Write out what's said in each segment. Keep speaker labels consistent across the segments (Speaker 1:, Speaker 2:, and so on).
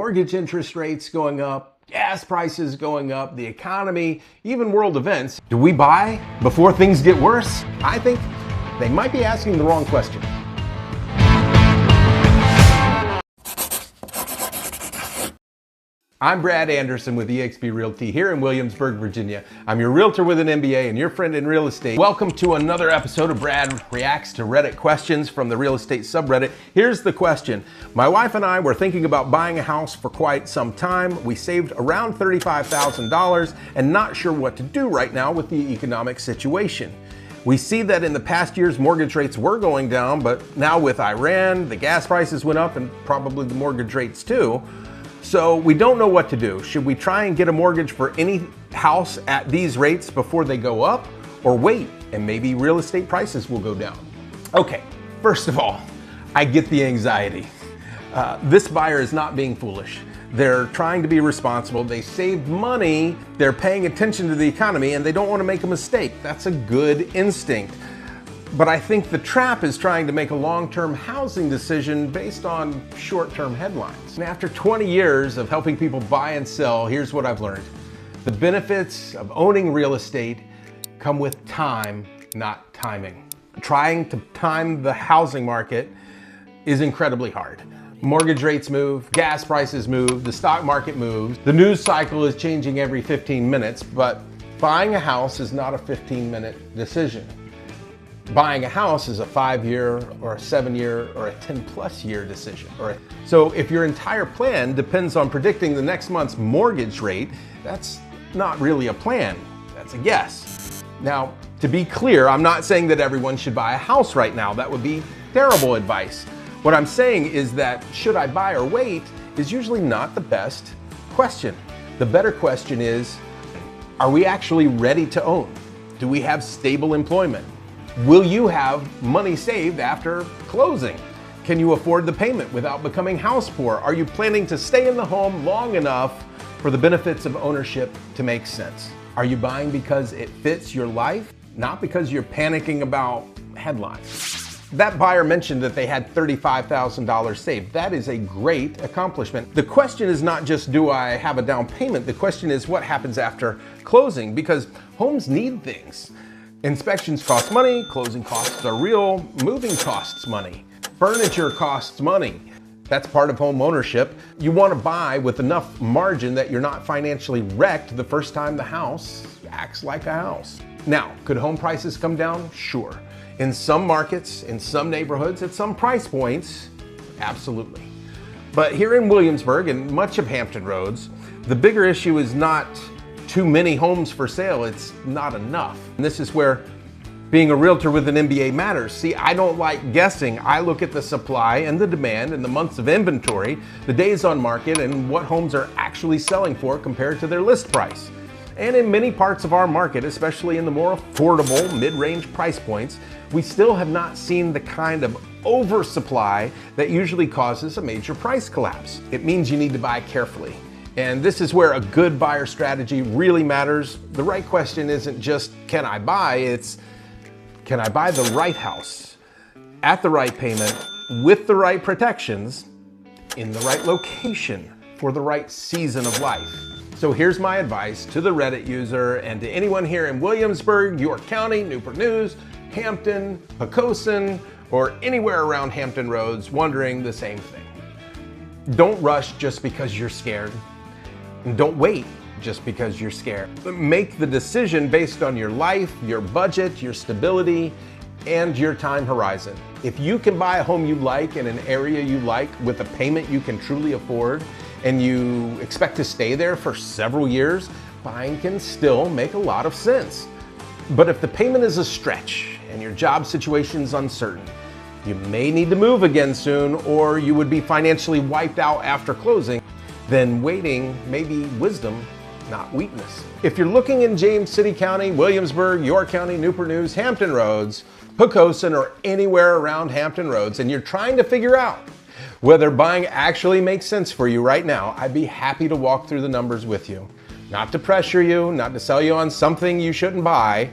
Speaker 1: Mortgage interest rates going up, gas prices going up, the economy, even world events. Do we buy before things get worse? I think they might be asking the wrong question. I'm Brad Anderson with eXp Realty here in Williamsburg, Virginia. I'm your realtor with an MBA and your friend in real estate. Welcome to another episode of Brad Reacts to Reddit Questions from the real estate subreddit. Here's the question. My wife and I were thinking about buying a house for quite some time. We saved around $35,000 and not sure what to do right now with the economic situation. We see that in the past years, mortgage rates were going down, but now with Iran, the gas prices went up and probably the mortgage rates too. So we don't know what to do. Should we try and get a mortgage for any house at these rates before they go up, or wait and maybe real estate prices will go down? Okay, first of all, I get the anxiety. This buyer is not being foolish. They're trying to be responsible. They saved money. They're paying attention to the economy and they don't want to make a mistake. That's a good instinct. But I think the trap is trying to make a long-term housing decision based on short-term headlines. And after 20 years of helping people buy and sell, here's what I've learned. The benefits of owning real estate come with time, not timing. Trying to time the housing market is incredibly hard. Mortgage rates move, gas prices move, the stock market moves. The news cycle is changing every 15 minutes, but buying a house is not a 15-minute decision. Buying a house is a 5-year or a 7-year or a 10+ year decision. So if your entire plan depends on predicting the next month's mortgage rate, that's not really a plan, that's a guess. Now, to be clear, I'm not saying that everyone should buy a house right now. That would be terrible advice. What I'm saying is that should I buy or wait is usually not the best question. The better question is, are we actually ready to own? Do we have stable employment? Will you have money saved after closing? Can you afford the payment without becoming house poor? Are you planning to stay in the home long enough for the benefits of ownership to make sense? Are you buying because it fits your life, not because you're panicking about headlines? That buyer mentioned that they had $35,000 saved. That is a great accomplishment. The question is not just, do I have a down payment? The question is, what happens after closing? Because homes need things. Inspections cost money, closing costs are real, moving costs money, furniture costs money. That's part of home ownership. You want to buy with enough margin that you're not financially wrecked the first time the house acts like a house. Now, could home prices come down? Sure. In some markets, in some neighborhoods, at some price points, absolutely. But here in Williamsburg and much of Hampton Roads, the bigger issue is not too many homes for sale, it's not enough. And this is where being a realtor with an MBA matters. See, I don't like guessing. I look at the supply and the demand and the months of inventory, the days on market, and what homes are actually selling for compared to their list price. And in many parts of our market, especially in the more affordable mid-range price points, we still have not seen the kind of oversupply that usually causes a major price collapse. It means you need to buy carefully. And this is where a good buyer strategy really matters. The right question isn't just, can I buy? It's, can I buy the right house at the right payment with the right protections in the right location for the right season of life? So here's my advice to the Reddit user and to anyone here in Williamsburg, York County, Newport News, Hampton, Pocosin, or anywhere around Hampton Roads wondering the same thing. Don't rush just because you're scared. And don't wait just because you're scared. Make the decision based on your life, your budget, your stability, and your time horizon. If you can buy a home you like in an area you like with a payment you can truly afford, and you expect to stay there for several years, buying can still make a lot of sense. But if the payment is a stretch and your job situation is uncertain, you may need to move again soon, or you would be financially wiped out after closing, then waiting may be wisdom, not weakness. If you're looking in James City County, Williamsburg, York County, Newport News, Hampton Roads, Pocosin, or anywhere around Hampton Roads, and you're trying to figure out whether buying actually makes sense for you right now, I'd be happy to walk through the numbers with you. Not to pressure you, not to sell you on something you shouldn't buy,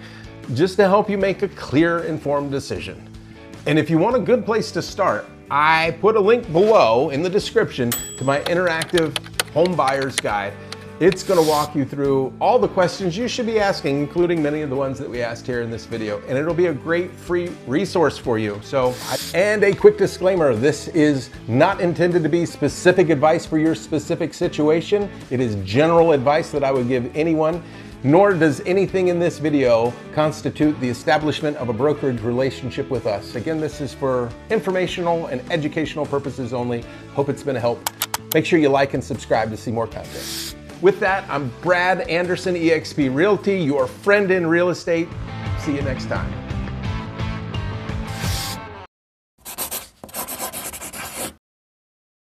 Speaker 1: just to help you make a clear, informed decision. And if you want a good place to start, I put a link below in the description to my interactive home buyer's guide. It's going to walk you through all the questions you should be asking, including many of the ones that we asked here in this video, and it'll be a great free resource for you. And a quick disclaimer, this is not intended to be specific advice for your specific situation. It is general advice that I would give anyone, nor does anything in this video constitute the establishment of a brokerage relationship with us. Again, this is for informational and educational purposes only. Hope it's been a help. Make sure you like and subscribe to see more content. With that, I'm Brad Anderson, eXp Realty, your friend in real estate. See you next time.